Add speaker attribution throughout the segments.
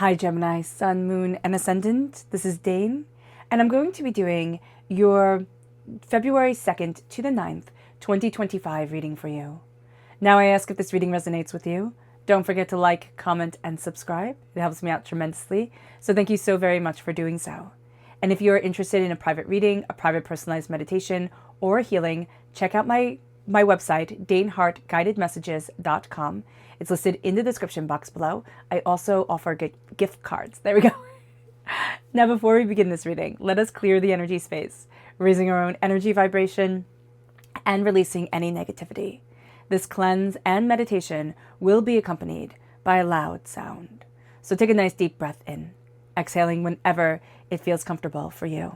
Speaker 1: Hi Gemini, Sun, Moon, and Ascendant. This is Dane, and I'm going to be doing your February 2nd to the 9th, 2025 reading for you. Now I ask if this reading resonates with you. Don't forget to like, comment, and subscribe. It helps me out tremendously, so thank you so very much for doing so. And if you're interested in a private reading, a private personalized meditation, or a healing, check out my website, daneharttarot.com. It's listed in the description box below. I also offer gift cards. There we go. Now, before we begin this reading, let us clear the energy space, raising our own energy vibration and releasing any negativity. This cleanse and meditation will be accompanied by a loud sound. So take a nice deep breath in, exhaling whenever it feels comfortable for you.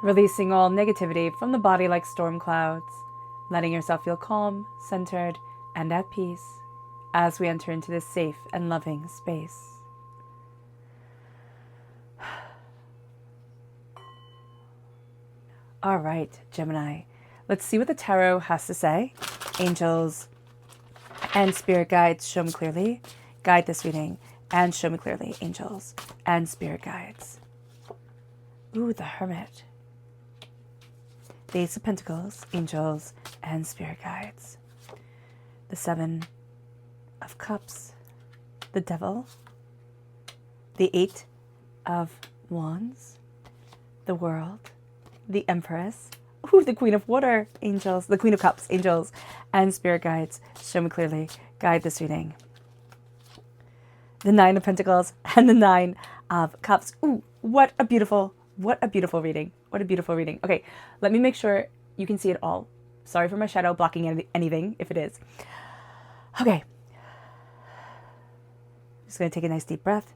Speaker 1: Releasing all negativity from the body like storm clouds, letting yourself feel calm, centered, and at peace as we enter into this safe and loving space. All right, Gemini, let's see what the tarot has to say. Angels and spirit guides, show me clearly. Guide this reading and show me clearly, angels and spirit guides. Ooh, the Hermit. The Ace of Pentacles, angels, and spirit guides. The Seven of Cups, the Devil. The Eight of Wands, the World, the Empress. Ooh, the Queen of Water, angels, the Queen of Cups, angels, and spirit guides. Show me clearly. Guide this reading. The Nine of Pentacles and the Nine of Cups. Ooh, what a beautiful reading. What a beautiful reading. Okay, let me make sure you can see it all. Sorry for my shadow blocking anything, if it is. Okay. Just going to take a nice deep breath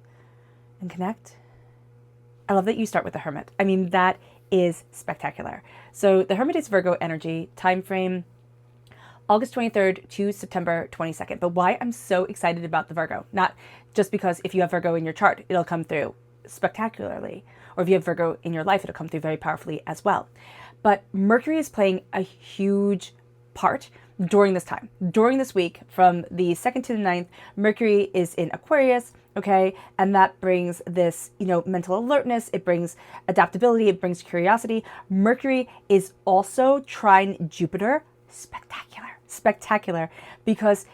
Speaker 1: and connect. I love that you start with the Hermit. I mean, that is spectacular. So the Hermit is Virgo energy, time frame August 23rd to September 22nd. But why I'm so excited about the Virgo, not just because if you have Virgo in your chart, it'll come through spectacularly, or if you have Virgo in your life, it'll come through very powerfully as well. But Mercury is playing a huge part during this time. During this week, from the 2nd to the 9th, Mercury is in Aquarius, okay? And that brings this, mental alertness, it brings adaptability, it brings curiosity. Mercury is also trine Jupiter. Spectacular, because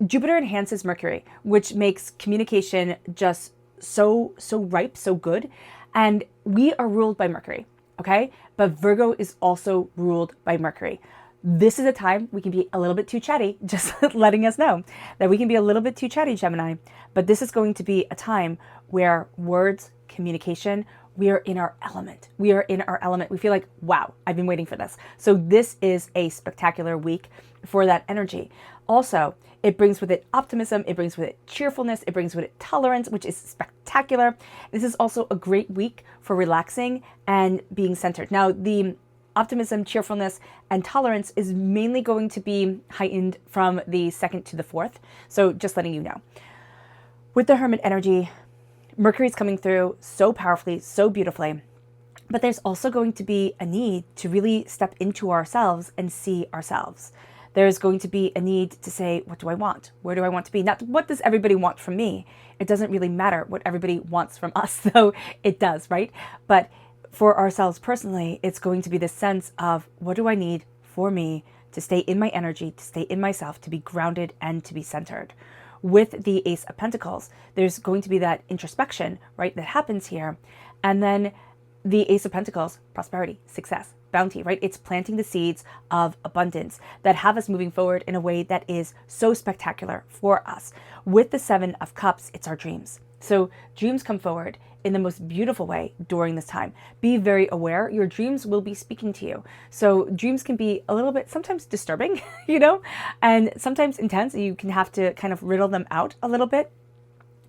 Speaker 1: Jupiter enhances Mercury, which makes communication just so ripe, so good. And we are ruled by Mercury, okay? But Virgo is also ruled by Mercury. This is a time we can be a little bit too chatty, just letting us know that we can be a little bit too chatty, Gemini. But this is going to be a time where words, communication, we are in our element. We are in our element. We feel like, wow, I've been waiting for this. So this is a spectacular week for that energy. Also, it brings with it optimism, it brings with it cheerfulness, it brings with it tolerance, which is spectacular. This is also a great week for relaxing and being centered. Now, the optimism, cheerfulness, and tolerance is mainly going to be heightened from the 2nd to the 4th. So just letting you know. With the Hermit energy, Mercury's coming through so powerfully, so beautifully. But there's also going to be a need to really step into ourselves and see ourselves. There's going to be a need to say, what do I want? Where do I want to be? Not what does everybody want from me? It doesn't really matter what everybody wants from us, though it does, right? But for ourselves personally, it's going to be this sense of, what do I need for me to stay in my energy, to stay in myself, to be grounded and to be centered? With the Ace of Pentacles, there's going to be that introspection, right, that happens here. And then the Ace of Pentacles, prosperity, success, bounty, right? It's planting the seeds of abundance that have us moving forward in a way that is so spectacular for us. With the Seven of Cups, it's our dreams. So dreams come forward in the most beautiful way during this time. Be very aware. Your dreams will be speaking to you. So dreams can be a little bit sometimes disturbing, and sometimes intense. You can have to kind of riddle them out a little bit.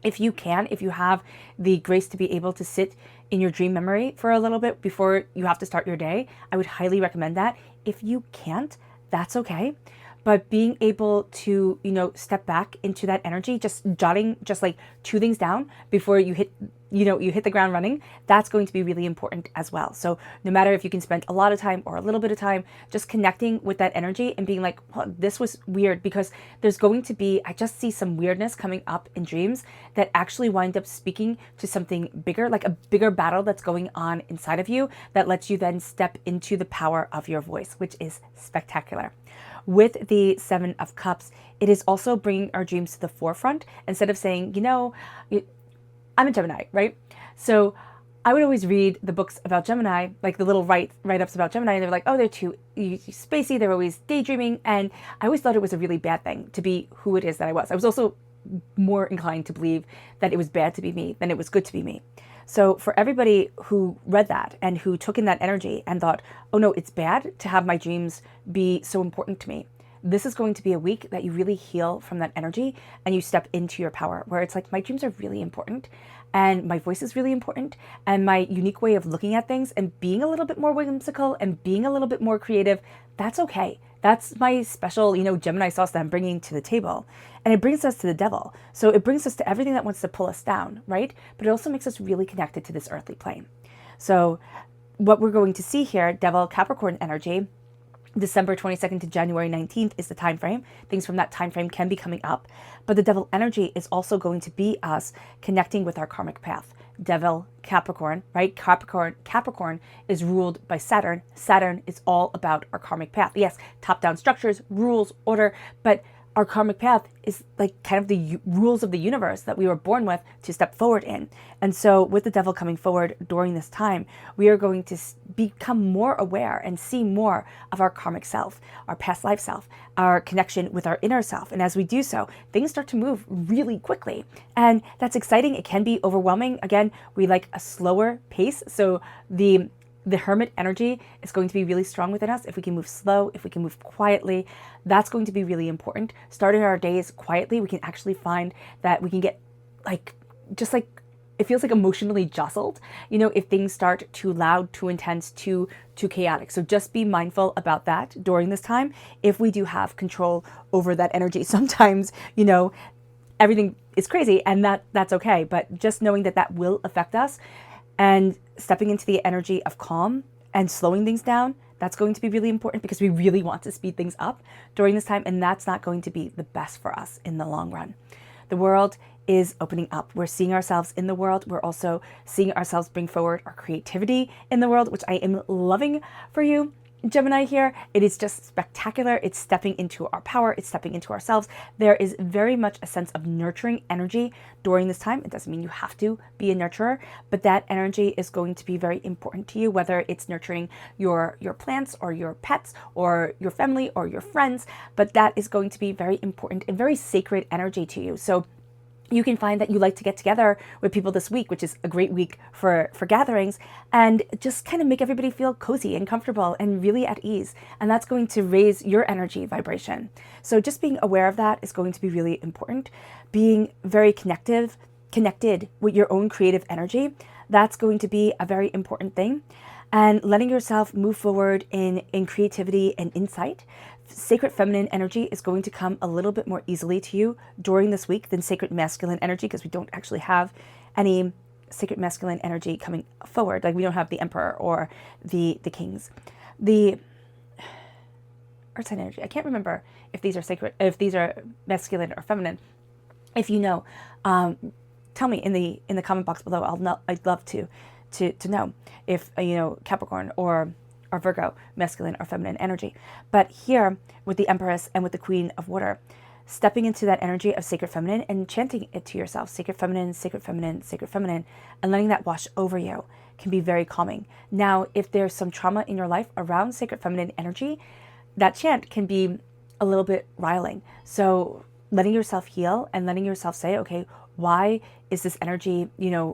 Speaker 1: If you have the grace to be able to sit in your dream memory for a little bit before you have to start your day, I would highly recommend that. If you can't, that's okay. But being able to, step back into that energy, just like 2 things down before you hit the ground running, that's going to be really important as well. So no matter if you can spend a lot of time or a little bit of time, just connecting with that energy and being like, well, this was weird, because there's going to be, I just see some weirdness coming up in dreams that actually wind up speaking to something bigger, like a bigger battle that's going on inside of you that lets you then step into the power of your voice, which is spectacular. With the Seven of Cups, it is also bringing our dreams to the forefront. Instead of saying, I'm a Gemini, right? So I would always read the books about Gemini, like the little write-ups about Gemini, and they're like, oh, they're too spacey, they're always daydreaming. And I always thought it was a really bad thing to be who it is that I was. I was also more inclined to believe that it was bad to be me than it was good to be me. So for everybody who read that and who took in that energy and thought, oh no, it's bad to have my dreams be so important to me, this is going to be a week that you really heal from that energy and you step into your power, where it's like, my dreams are really important and my voice is really important, and my unique way of looking at things and being a little bit more whimsical and being a little bit more creative, that's okay. That's my special, Gemini sauce that I'm bringing to the table. And it brings us to the devil. So it brings us to everything that wants to pull us down, right? But it also makes us really connected to this earthly plane. So what we're going to see here, Devil Capricorn energy, December 22nd to January 19th is the time frame. Things from that time frame can be coming up. But the devil energy is also going to be us connecting with our karmic path. Devil Capricorn, right? Capricorn is ruled by Saturn. Saturn is all about our karmic path. Yes, top-down structures, rules, order, but our karmic path is like kind of the rules of the universe that we were born with to step forward in. And so with the devil coming forward during this time, we are going to become more aware and see more of our karmic self, our past life self, our connection with our inner self. And as we do so, things start to move really quickly. And that's exciting. It can be overwhelming. Again, we like a slower pace. So the hermit energy is going to be really strong within us. If we can move slow, if we can move quietly, that's going to be really important. Starting our days quietly, we can actually find that we can get it feels like emotionally jostled, if things start too loud, too intense, too chaotic. So just be mindful about that during this time. If we do have control over that energy, sometimes, everything is crazy, and that's okay. But just knowing that will affect us, and stepping into the energy of calm and slowing things down, that's going to be really important, because we really want to speed things up during this time, and that's not going to be the best for us in the long run. The world is opening up. We're seeing ourselves in the world. We're also seeing ourselves bring forward our creativity in the world, which I am loving for you, Gemini here. It is just spectacular. It's stepping into our power. It's stepping into ourselves. There is very much a sense of nurturing energy during this time. It doesn't mean you have to be a nurturer, but that energy is going to be very important to you, whether it's nurturing your plants or your pets or your family or your friends, but that is going to be very important and very sacred energy to you. So you can find that you like to get together with people this week, which is a great week for gatherings, and just kind of make everybody feel cozy and comfortable and really at ease. And that's going to raise your energy vibration. So just being aware of that is going to be really important. Being very connected with your own creative energy, that's going to be a very important thing. And letting yourself move forward in creativity and insight. Sacred feminine energy is going to come a little bit more easily to you during this week than sacred masculine energy, because we don't actually have any sacred masculine energy coming forward. Like we don't have the emperor or the kings. The earth sign energy, I can't remember if these are sacred, if these are masculine or feminine. If you know, tell me in the comment box below. I'd love to know if Capricorn or Virgo, masculine or feminine energy. But here with the Empress and with the Queen of Water, stepping into that energy of sacred feminine and chanting it to yourself, sacred feminine, sacred feminine, sacred feminine, and letting that wash over you can be very calming. Now, if there's some trauma in your life around sacred feminine energy, that chant can be a little bit riling. So letting yourself heal and letting yourself say, okay, why is this energy,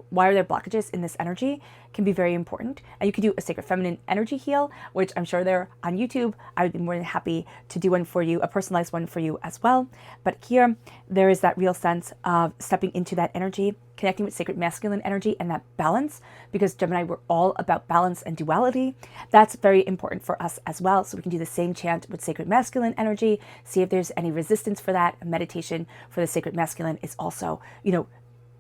Speaker 1: why are there blockages in this energy, can be very important. And you can do a sacred feminine energy heal, which I'm sure they're on YouTube. I would be more than happy to do one for you, a personalized one for you as well. But here, there is that real sense of stepping into that energy, connecting with sacred masculine energy and that balance, because Gemini, we're all about balance and duality. That's very important for us as well. So we can do the same chant with sacred masculine energy, see if there's any resistance for that. A meditation for the sacred masculine is also,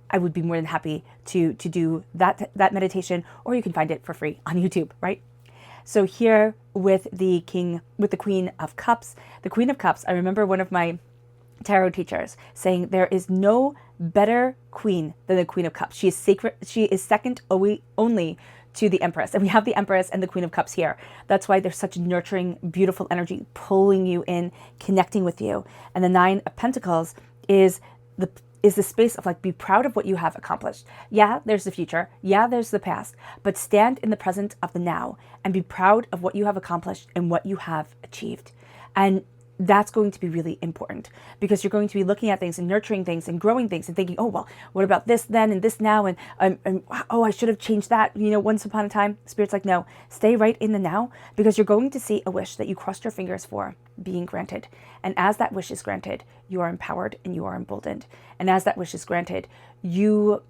Speaker 1: I would be more than happy to do that meditation, or you can find it for free on YouTube, right? So here with the Queen of Cups, I remember one of my tarot teachers saying there is no better queen than the Queen of Cups. She is sacred. She is second only to the Empress. And we have the Empress and the Queen of Cups here. That's why there's such nurturing, beautiful energy pulling you in, connecting with you. And the Nine of Pentacles is the space of like, be proud of what you have accomplished. Yeah, there's the future. Yeah, there's the past. But stand in the present of the now and be proud of what you have accomplished and what you have achieved. And that's going to be really important, because you're going to be looking at things and nurturing things and growing things and thinking, oh, well, what about this then and this now? And oh, I should have changed that, once upon a time. Spirit's like, no, stay right in the now, because you're going to see a wish that you crossed your fingers for being granted. And as that wish is granted, you are empowered and you are emboldened. And as that wish is granted, you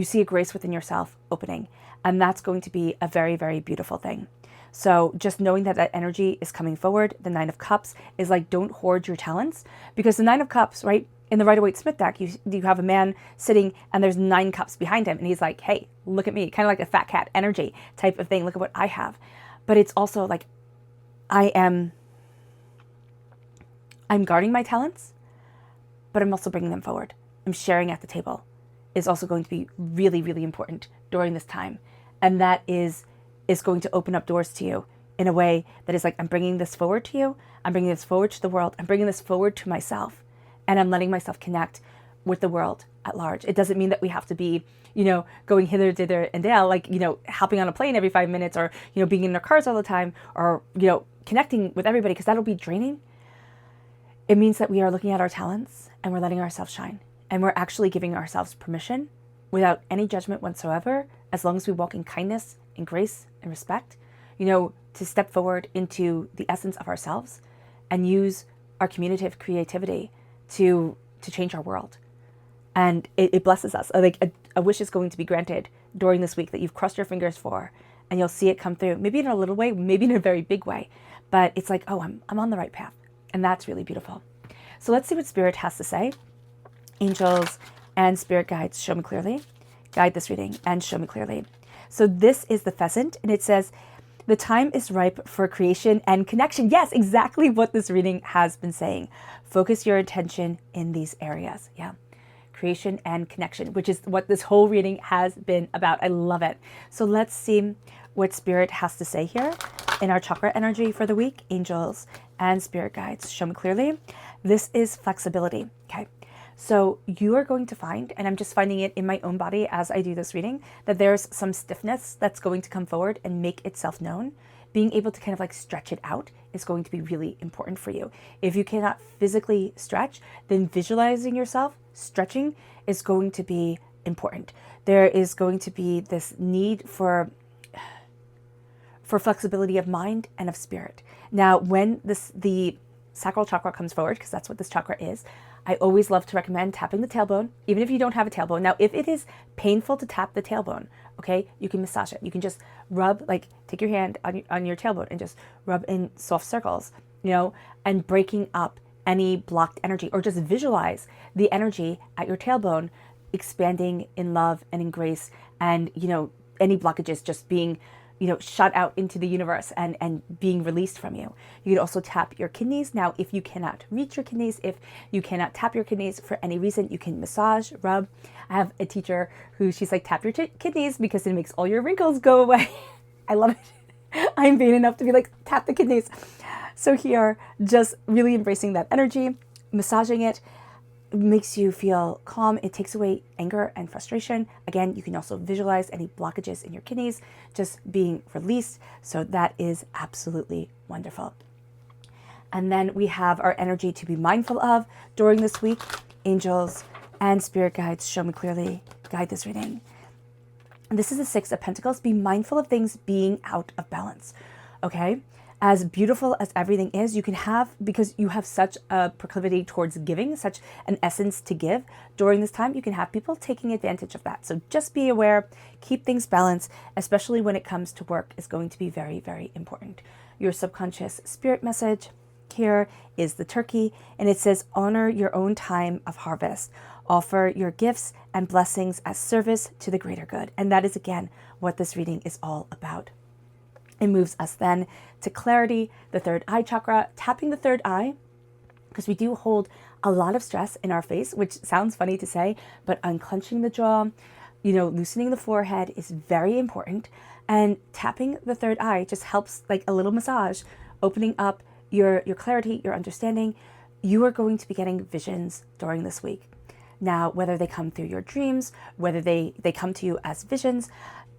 Speaker 1: see a grace within yourself opening. And that's going to be a very, very beautiful thing. So just knowing that that energy is coming forward, the Nine of Cups is like, don't hoard your talents, because the Nine of Cups, right, in the Rider-Waite-Smith deck, you have a man sitting and there's 9 cups behind him. And he's like, hey, look at me, kind of like a fat cat energy type of thing. Look at what I have. But it's also like, I'm guarding my talents, but I'm also bringing them forward. I'm sharing at the table is also going to be really, really important during this time. And that is going to open up doors to you in a way that is like, I'm bringing this forward to you. I'm bringing this forward to the world. I'm bringing this forward to myself. And I'm letting myself connect with the world at large. It doesn't mean that we have to be, going hither, thither, and there, like, hopping on a plane every 5 minutes, or, being in our cars all the time, or, connecting with everybody, because that'll be draining. It means that we are looking at our talents and we're letting ourselves shine. And we're actually giving ourselves permission without any judgment whatsoever, as long as we walk in kindness and grace and respect, to step forward into the essence of ourselves and use our communicative creativity to change our world. And it blesses us. Like a wish is going to be granted during this week that you've crossed your fingers for, and you'll see it come through, maybe in a little way, maybe in a very big way, but it's like, oh, I'm on the right path. And that's really beautiful. So let's see what Spirit has to say. Angels and spirit guides, show me clearly. Guide this reading and show me clearly. So this is the Pheasant, and it says, the time is ripe for creation and connection. Yes, exactly what this reading has been saying. Focus your attention in these areas. Yeah. Creation and connection, which is what this whole reading has been about. I love it. So let's see what Spirit has to say here in our chakra energy for the week. Angels and spirit guides, show me clearly. This is flexibility. Okay. So you are going to find, and I'm just finding it in my own body as I do this reading, that there's some stiffness that's going to come forward and make itself known. Being able to kind of like stretch it out is going to be really important for you. If you cannot physically stretch, then visualizing yourself stretching is going to be important. There is going to be this need for flexibility of mind and of spirit. Now, when the sacral chakra comes forward, because that's what this chakra is, I always love to recommend tapping the tailbone, even if you don't have a tailbone. Now, if it is painful to tap the tailbone, okay, you can massage it. You can just rub, like take your hand on your tailbone and just rub in soft circles, and breaking up any blocked energy, or just visualize the energy at your tailbone expanding in love and in grace, and, any blockages just being shot out into the universe and being released from you. You can also tap your kidneys. Now, if you cannot reach your kidneys, if you cannot tap your kidneys for any reason, you can massage, rub. I have a teacher who she's like, tap your kidneys because it makes all your wrinkles go away. I love it. I'm vain enough to be like, tap the kidneys. So here, just really embracing that energy, massaging it makes you feel calm. It takes away anger and frustration. Again, you can also visualize any blockages in your kidneys just being released. So that is absolutely wonderful. And then we have our energy to be mindful of during this week. Angels and spirit guides, show me clearly, guide this reading. And this is the Six of Pentacles. Be mindful of things being out of balance. Okay? As beautiful as everything is, you can have, because you have such a proclivity towards giving, such an essence to give during this time, you can have people taking advantage of that. So just be aware, keep things balanced, especially when it comes to work, is going to be very, very important. Your subconscious spirit message here is the turkey, and it says, honor your own time of harvest. Offer your gifts and blessings as service to the greater good. And that is, again, what this reading is all about. It moves us then to clarity, the third eye chakra, tapping the third eye, because we do hold a lot of stress in our face, which sounds funny to say, but unclenching the jaw, loosening the forehead is very important. And tapping the third eye just helps, like a little massage, opening up your clarity, your understanding. You are going to be getting visions during this week. Now, whether they come through your dreams, whether they come to you as visions,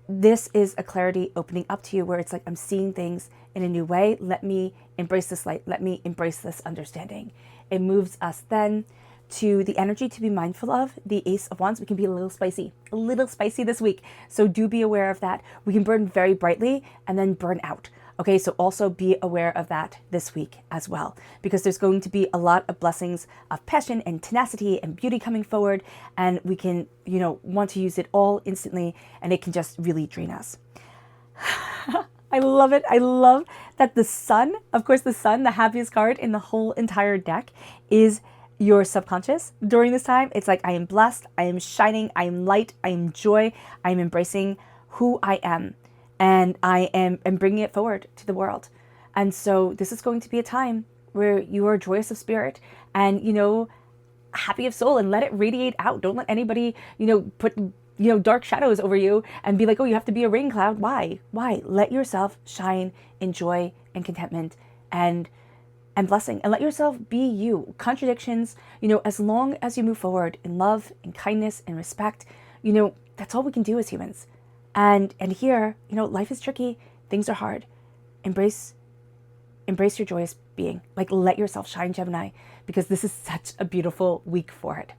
Speaker 1: this is a clarity opening up to you where it's like, I'm seeing things in a new way. Let me embrace this light. Let me embrace this understanding. It moves us then to the energy to be mindful of, the Ace of Wands. We can be a little spicy this week. So do be aware of that. We can burn very brightly and then burn out. Okay, so also be aware of that this week as well, because there's going to be a lot of blessings of passion and tenacity and beauty coming forward, and we can, want to use it all instantly, and it can just really drain us. I love it. I love that the sun, of course, the sun, the happiest card in the whole entire deck, is your subconscious. During this time, it's like, I am blessed, I am shining, I am light, I am joy, I am embracing who I am. And I am bringing it forward to the world. And so this is going to be a time where you are joyous of spirit and, happy of soul, and let it radiate out. Don't let anybody, put, dark shadows over you and be like, oh, you have to be a rain cloud. Why? Let yourself shine in joy and contentment and blessing, and let yourself be you. Contradictions, as long as you move forward in love, in kindness, in respect, that's all we can do as humans. And here, life is tricky. Things are hard. Embrace your joyous being. Like, let yourself shine, Gemini, because this is such a beautiful week for it.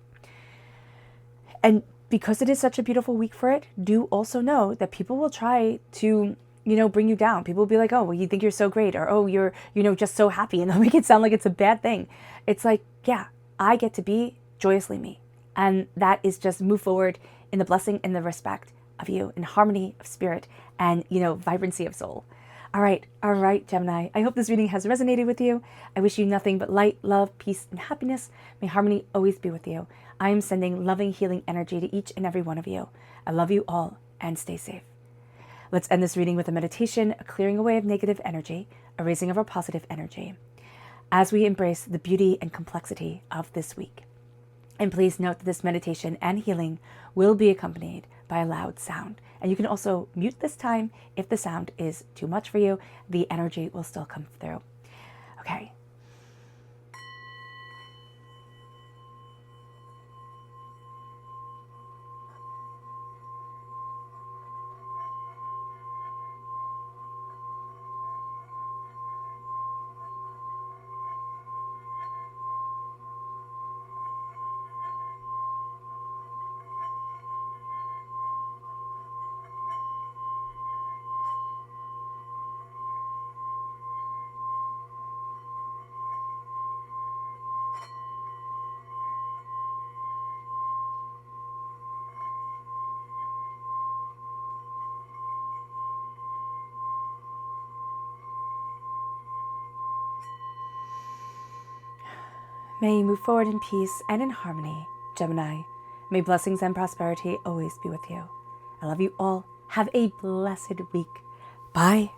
Speaker 1: And because it is such a beautiful week for it, do also know that people will try to, bring you down. People will be like, oh, well, you think you're so great, or, oh, you're, just so happy. And they'll make it sound like it's a bad thing. It's like, yeah, I get to be joyously me. And that is just move forward in the blessing and the respect of you, in harmony of spirit and, vibrancy of soul. All right, Gemini. I hope this reading has resonated with you. I wish you nothing but light, love, peace, and happiness. May harmony always be with you. I am sending loving, healing energy to each and every one of you. I love you all, and stay safe. Let's end this reading with a meditation, a clearing away of negative energy, a raising of our positive energy, as we embrace the beauty and complexity of this week. And please note that this meditation and healing will be accompanied by a loud sound. And you can also mute this time if the sound is too much for you. The energy will still come through. Okay. May you move forward in peace and in harmony, Gemini. May blessings and prosperity always be with you. I love you all. Have a blessed week. Bye.